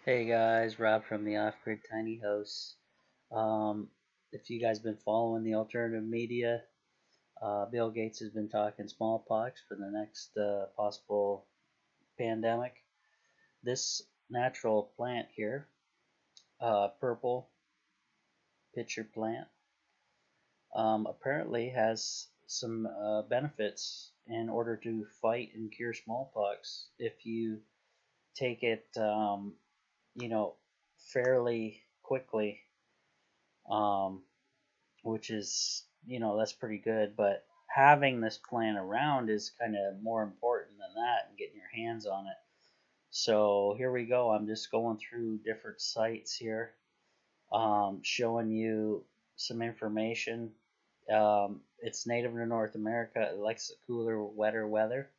Hey guys, Rob from the Off-Grid Tiny House. If you guys been following the alternative media, Bill Gates has been talking smallpox for the next possible pandemic. This natural plant here, purple pitcher plant, apparently has some benefits in order to fight and cure smallpox if you take it, you know, fairly quickly, um, which is, that's pretty good. But having this plant around is kind of more important than that and getting your hands on it. So here we go. I'm just going through different sites here, showing you some information. It's native to North America. It likes the cooler, wetter weather.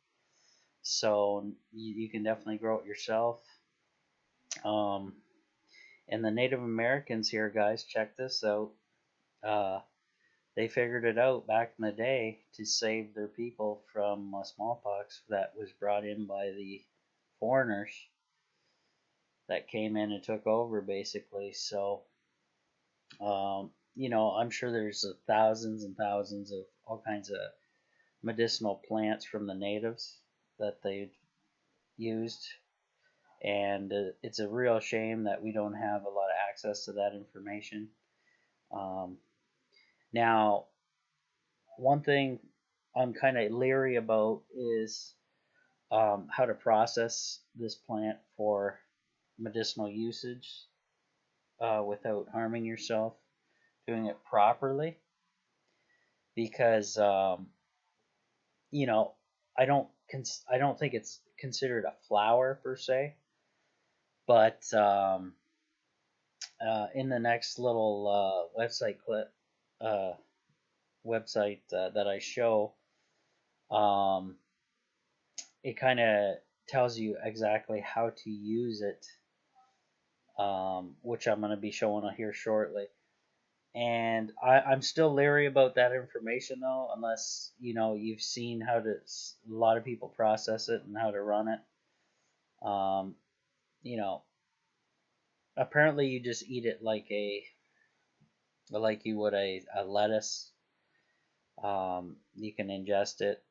So you can definitely grow it yourself. Um, and the Native Americans here, guys, check this out. Uh, They figured it out back in the day to save their people from smallpox that was brought in by the foreigners that came in and took over, basically. So, I'm sure there's thousands and thousands of all kinds of medicinal plants from the natives that they used. And it's a real shame that we don't have a lot of access to that information. Um, Now, one thing I'm kind of leery about is how to process this plant for medicinal usage without harming yourself, doing it properly, because you know I don't think it's considered a flower per se, but in the next little uh, website that I show, um, it kind of tells you exactly how to use it, which I'm going to be showing here shortly. And I'm still leery about that information though, unless you've seen how to a lot of people process it and how to run it. Um, you know, Apparently you just eat it like you would a lettuce. You can ingest it.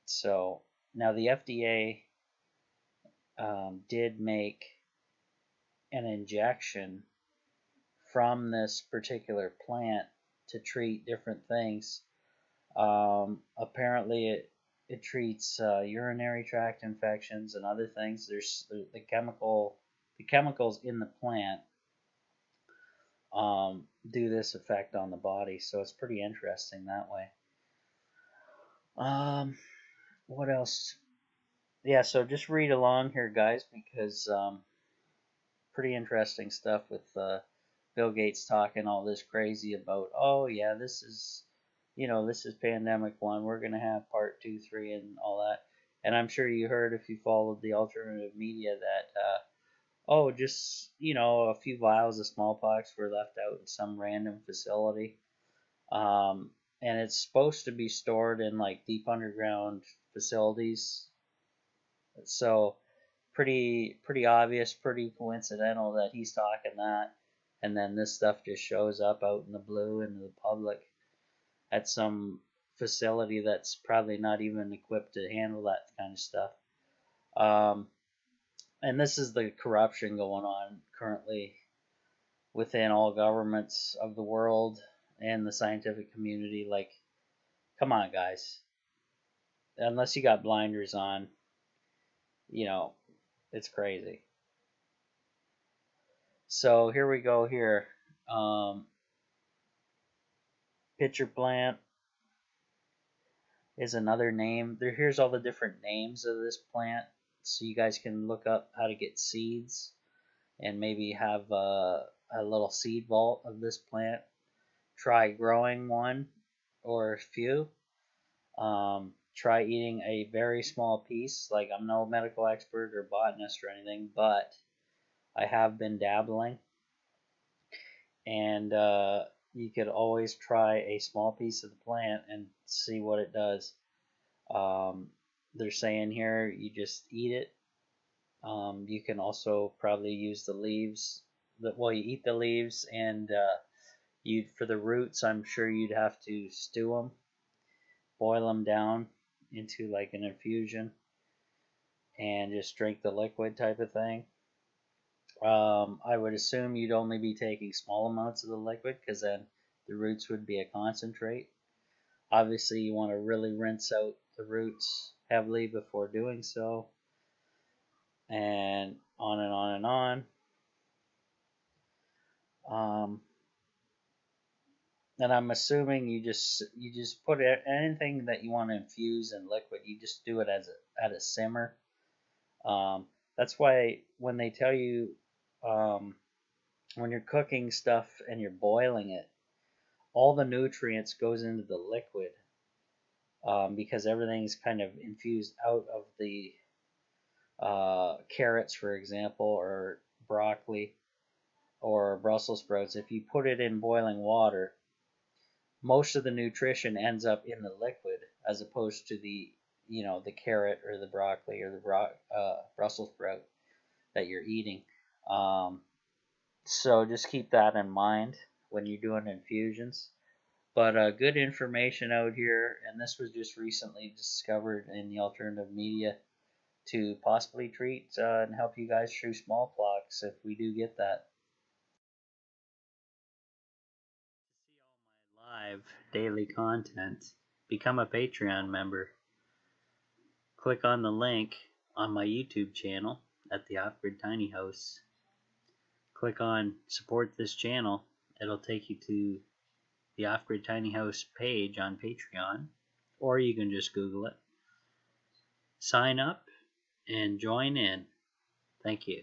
So now the FDA did make an injection from this particular plant to treat different things. Apparently, it treats urinary tract infections and other things. There's the chemicals in the plant do this effect on the body, so it's pretty interesting that way. Um, what else? Yeah, so just read along here, guys, because pretty interesting stuff with Bill Gates talking all this crazy about, oh yeah, this is pandemic one. We're gonna have part two, three, and all that. And I'm sure you heard, if you followed the alternative media, that just a few vials of smallpox were left out in some random facility, um, and it's supposed to be stored in like deep underground facilities. So pretty obvious, pretty coincidental that he's talking that, and then this stuff just shows up out in the blue into the public at some facility that's probably not even equipped to handle that kind of stuff. Um, and this is the corruption going on currently within all governments of the world and the scientific community. Like, come on, guys. Unless you got blinders on, you know, it's crazy. So here we go here. Um, Pitcher plant is another name. Here's all the different names of this plant, so you guys can look up how to get seeds and maybe have a little seed vault of this plant. Try growing one or a few. Try eating a very small piece. Like, I'm no medical expert or botanist or anything, but I have been dabbling, and you could always try a small piece of the plant and see what it does. Um, they're saying here you just eat it, You can also probably use the leaves. Well, you eat the leaves, and you for the roots, I'm sure you'd have to stew them, boil them down into like an infusion, and just drink the liquid type of thing. I would assume you'd only be taking small amounts of the liquid because then the roots would be a concentrate. Obviously, you want to really rinse out the roots heavily before doing so, and on and on and on. Um, and I'm assuming you just put anything that you want to infuse in liquid. You just do it as at a simmer. Um, that's why when they tell you um, when you're cooking stuff and you're boiling it, all the nutrients goes into the liquid because everything's kind of infused out of the carrots, for example, or broccoli or Brussels sprouts. If you put it in boiling water, most of the nutrition ends up in the liquid as opposed to the carrot or the broccoli or the Brussels sprout that you're eating. Um, so just keep that in mind when you're doing infusions. But good information out here, and this was just recently discovered in the alternative media to possibly treat and help you guys through smallpox if we do get that. To see all my live daily content, become a Patreon member. Click on the link on my YouTube channel at the Off-Grid Tiny House. Click on support this channel. It'll take you to the Off-Grid Tiny House page on Patreon, or you can just Google it. Sign up and join in. Thank you.